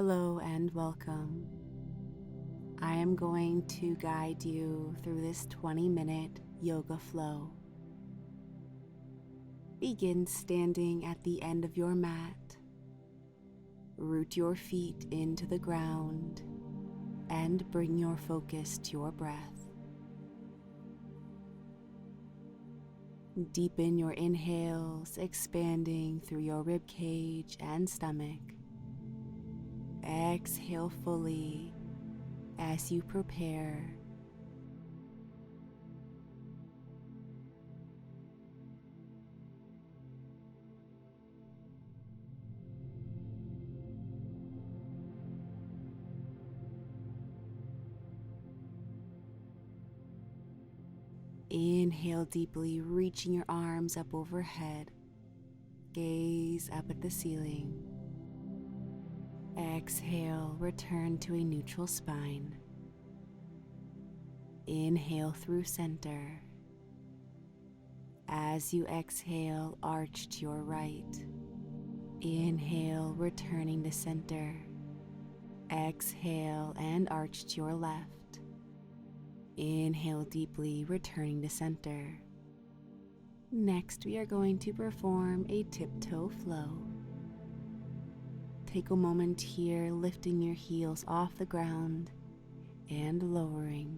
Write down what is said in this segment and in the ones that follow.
Hello and welcome. I am going to guide you through this 20-minute yoga flow. Begin standing at the end of your mat. Root your feet into the ground and bring your focus to your breath. Deepen your inhales, expanding through your rib cage and stomach. Exhale fully as you prepare. Inhale deeply, reaching your arms up overhead. Gaze up at the ceiling. Exhale, return to a neutral spine. Inhale through center. As you exhale, arch to your right. Inhale, returning to center. Exhale and arch to your left. Inhale deeply, returning to center. Next, we are going to perform a tiptoe flow. Take a moment here, lifting your heels off the ground and lowering.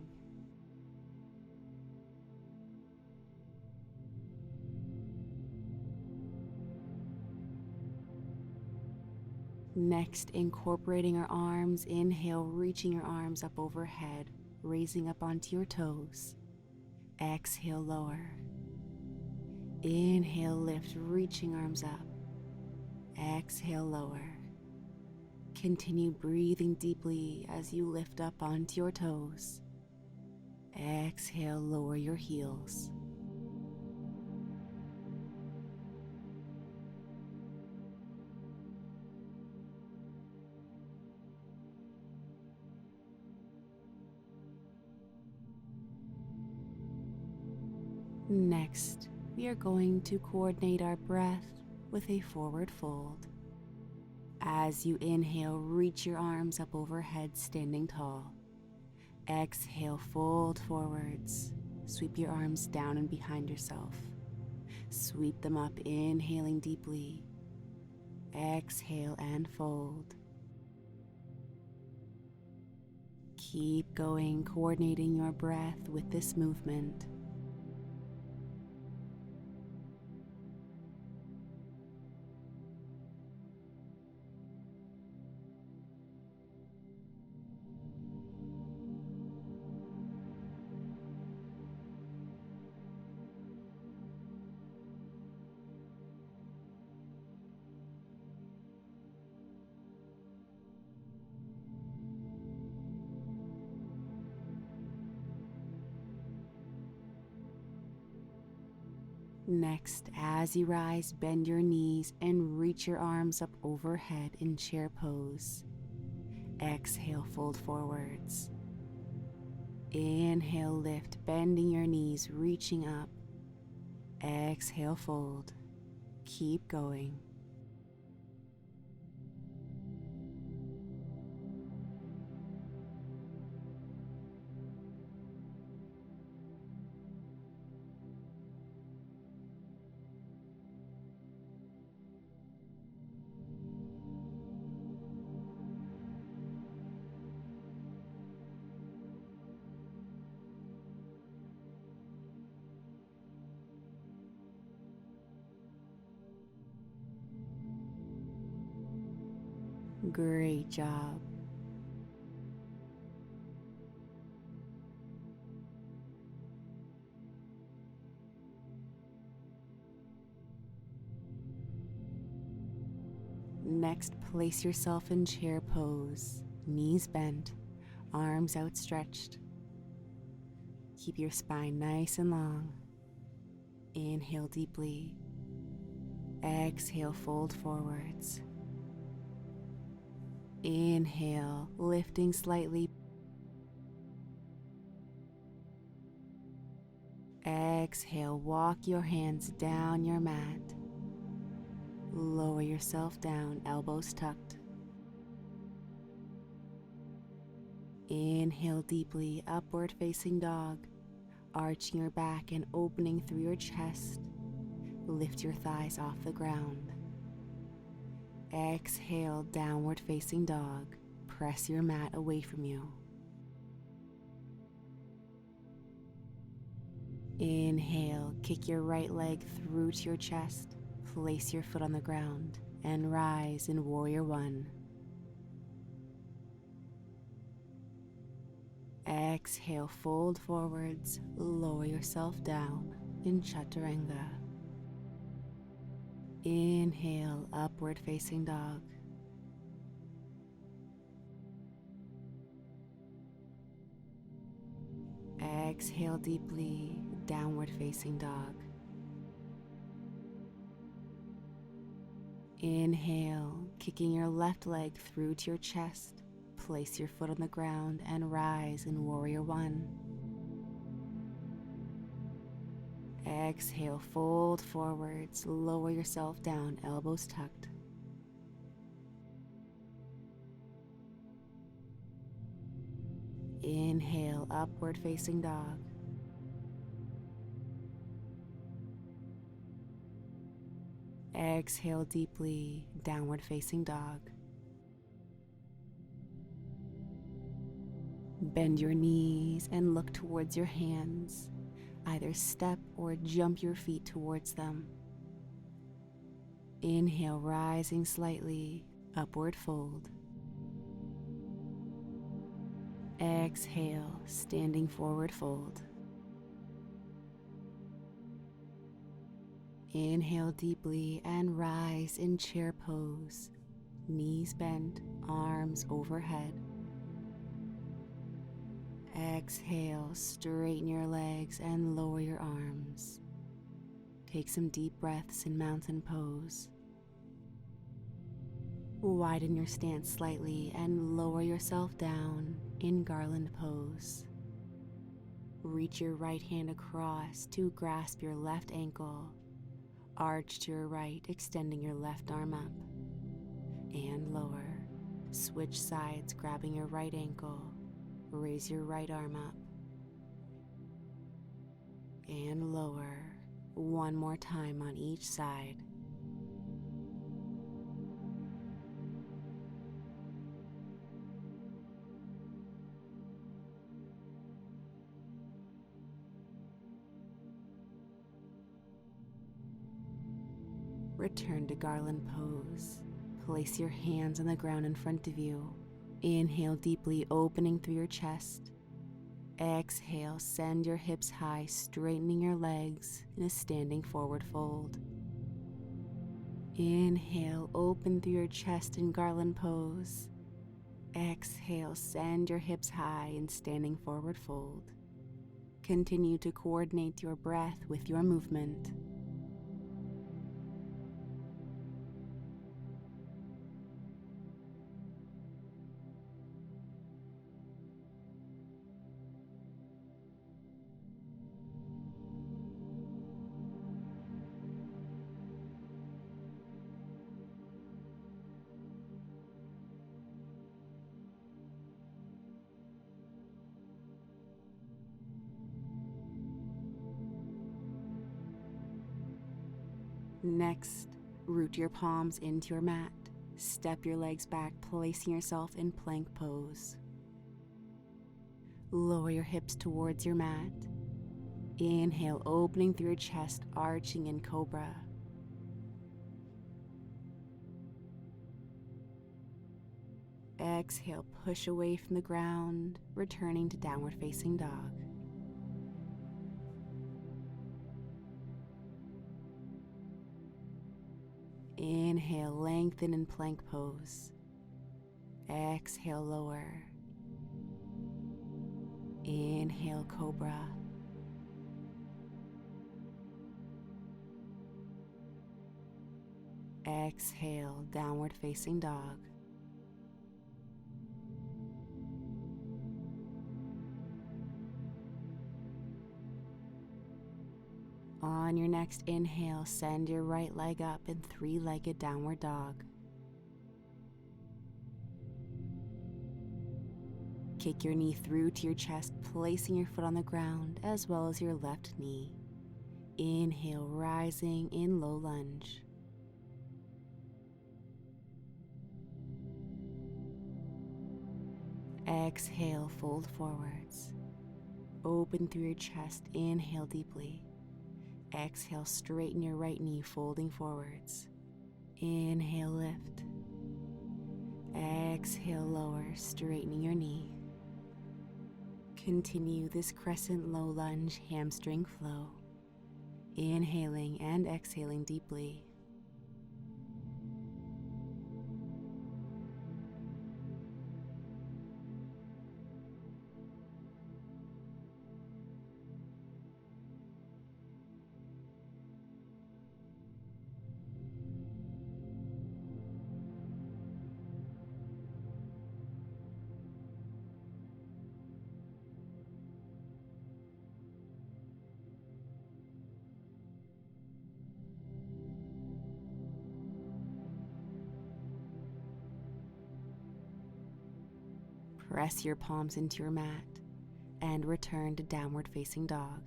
Next, incorporating our arms, inhale, reaching your arms up overhead, raising up onto your toes. Exhale, lower. Inhale, lift, reaching arms up. Exhale, lower. Continue breathing deeply as you lift up onto your toes. Exhale, lower your heels. Next, we are going to coordinate our breath with a forward fold. As you inhale, reach your arms up overhead, standing tall. Exhale, fold forwards. Sweep your arms down and behind yourself. Sweep them up, inhaling deeply. Exhale and fold. Keep going, coordinating your breath with this movement. Next, as you rise, bend your knees and reach your arms up overhead in chair pose. Exhale, fold forwards. Inhale, lift, bending your knees, reaching up. Exhale, fold. Keep going. Great job. Next, place yourself in chair pose, knees bent, arms outstretched. Keep your spine nice and long. Inhale deeply. Exhale, fold forwards. Inhale, lifting slightly. Exhale, walk your hands down your mat. Lower yourself down, elbows tucked. Inhale deeply, upward facing dog, arching your back and opening through your chest. Lift your thighs off the ground. Exhale, downward facing dog. Press your mat away from you. Inhale, kick your right leg through to your chest. Place your foot on the ground and rise in Warrior One. Exhale, fold forwards, lower yourself down in Chaturanga. Inhale, upward facing dog. Exhale deeply, downward facing dog. Inhale, kicking your left leg through to your chest. Place your foot on the ground and rise in Warrior One. Exhale, fold forwards, lower yourself down, elbows tucked. Inhale, upward facing dog. Exhale deeply, downward facing dog. Bend your knees and look towards your hands. Either step or jump your feet towards them. Inhale, rising slightly, upward fold. Exhale, standing forward fold. Inhale deeply and rise in chair pose. Knees bent, arms overhead. Exhale, straighten your legs and lower your arms. Take some deep breaths in mountain pose. Widen your stance slightly and lower yourself down in garland pose. Reach your right hand across to grasp your left ankle. Arch to your right, extending your left arm up. And lower. Switch sides, grabbing your right ankle. Raise your right arm up. And lower. One more time on each side. Return to garland pose. Place your hands on the ground in front of you. Inhale deeply, opening through your chest. Exhale, send your hips high, straightening your legs in a standing forward fold. Inhale, open through your chest in garland pose. Exhale, send your hips high in standing forward fold. Continue to coordinate your breath with your movement. Next, root your palms into your mat. Step your legs back, placing yourself in plank pose. Lower your hips towards your mat. Inhale, opening through your chest, arching in cobra. Exhale, push away from the ground, returning to downward facing dog. Inhale, lengthen in plank pose. Exhale, lower. Inhale, cobra. Exhale, downward facing dog. On your next inhale, send your right leg up in three-legged downward dog. Kick your knee through to your chest, placing your foot on the ground as well as your left knee. Inhale, rising in low lunge. Exhale, fold forwards. Open through your chest, inhale deeply. Exhale, straighten your right knee, folding forwards. Inhale, lift. Exhale, lower, straightening your knee. Continue this crescent low lunge hamstring flow. Inhaling and exhaling deeply. Press your palms into your mat and return to downward facing dog.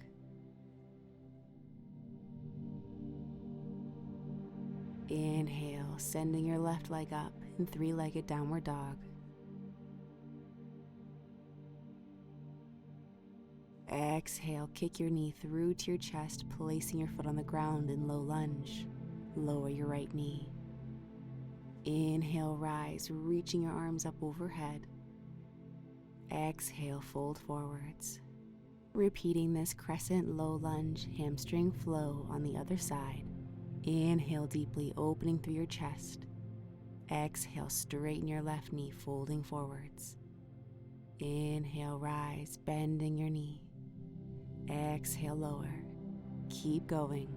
Inhale, sending your left leg up in three-legged downward dog. Exhale, kick your knee through to your chest, placing your foot on the ground in low lunge. Lower your right knee. Inhale, rise, reaching your arms up overhead. Exhale, fold forwards. Repeating this crescent low lunge hamstring flow on the other side. Inhale deeply, opening through your chest. Exhale, straighten your left knee, folding forwards. Inhale, rise, bending your knee. Exhale, lower. Keep going.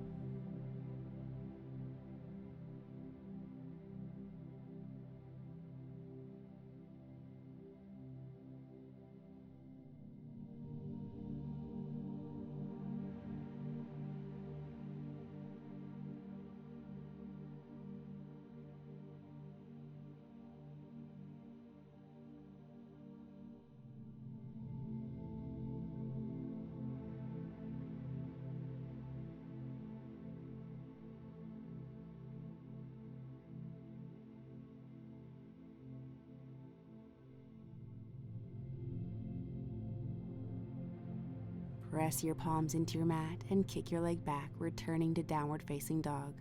Press your palms into your mat and kick your leg back, returning to downward facing dog.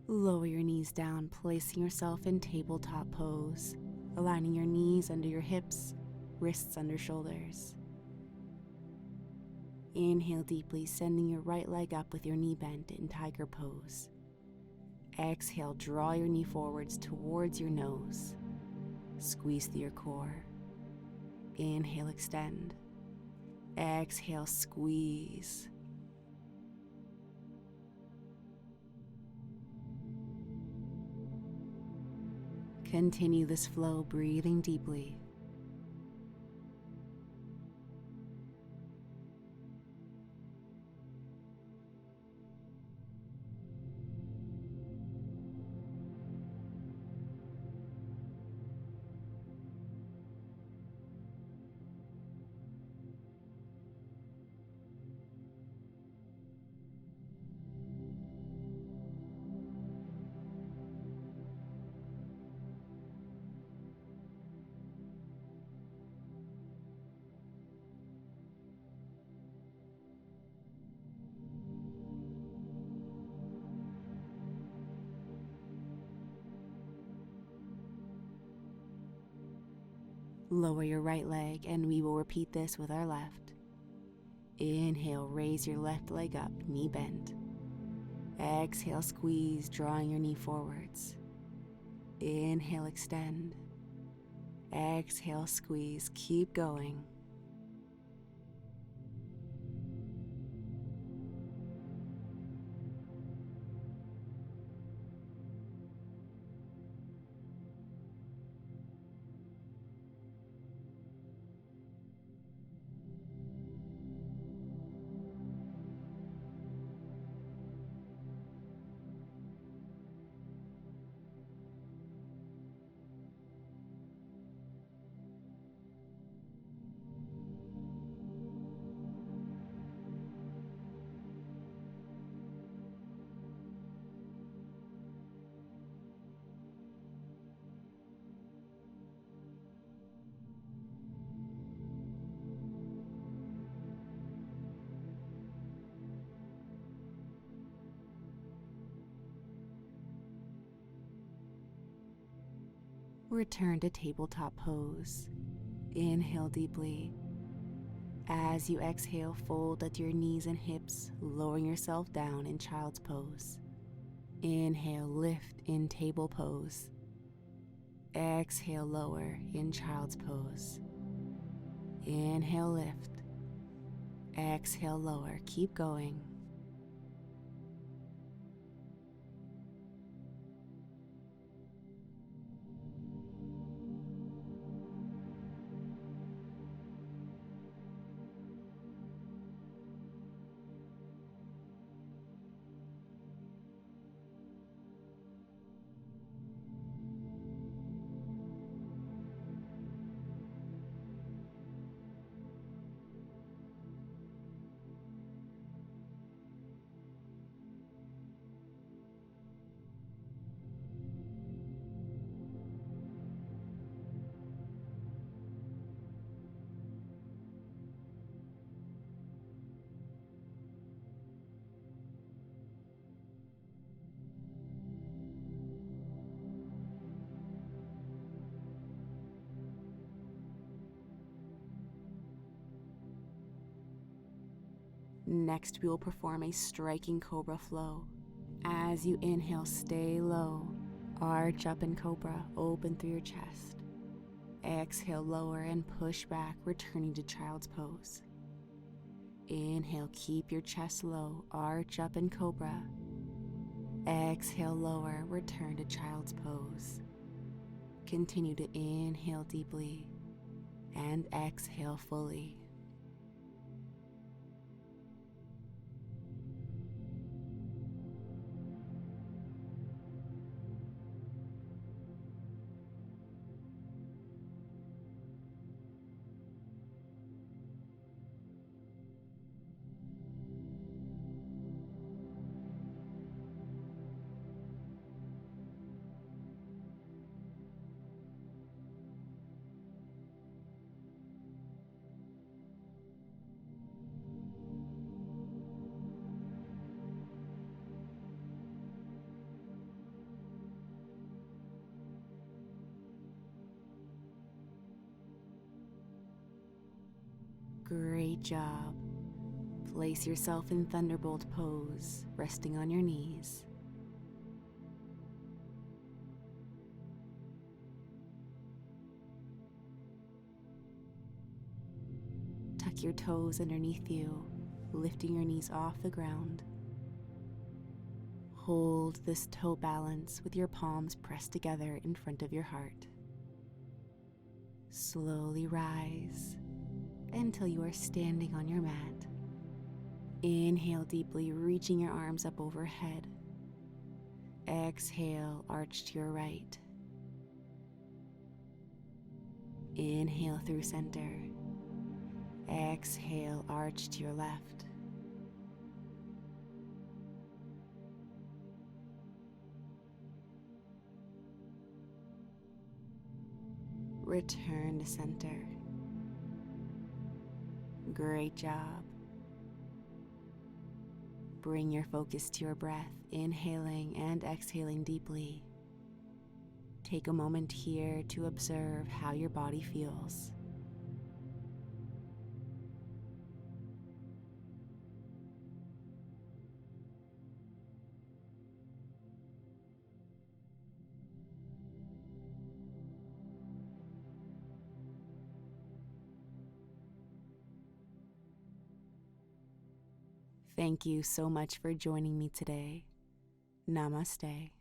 Lower your knees down, placing yourself in tabletop pose, aligning your knees under your hips, wrists under shoulders. Inhale deeply, sending your right leg up with your knee bent in tiger pose. Exhale, draw your knee forwards towards your nose. Squeeze through your core. Inhale, extend. Exhale, squeeze. Continue this flow, breathing deeply. Lower your right leg, and we will repeat this with our left. Inhale, raise your left leg up, knee bent. Exhale, squeeze, drawing your knee forwards. Inhale, extend. Exhale, squeeze, keep going. Return to tabletop pose. Inhale deeply. As you exhale, fold at your knees and hips, lowering yourself down in child's pose. Inhale, lift in table pose. Exhale, lower in child's pose. Inhale, lift. Exhale, lower. Keep going. Next, we will perform a striking cobra flow. As you inhale, stay low. Arch up in cobra, open through your chest. Exhale, lower and push back, returning to child's pose. Inhale, keep your chest low, arch up in cobra. Exhale, lower, return to child's pose. Continue to inhale deeply and exhale fully. Great job. Place yourself in Thunderbolt pose, resting on your knees. Tuck your toes underneath you, lifting your knees off the ground. Hold this toe balance with your palms pressed together in front of your heart. Slowly rise until you are standing on your mat. Inhale deeply, reaching your arms up overhead. Exhale, arch to your right. Inhale through center. Exhale, arch to your left. Return to center. Great job. Bring your focus to your breath, inhaling and exhaling deeply. Take a moment here to observe how your body feels. Thank you so much for joining me today. Namaste.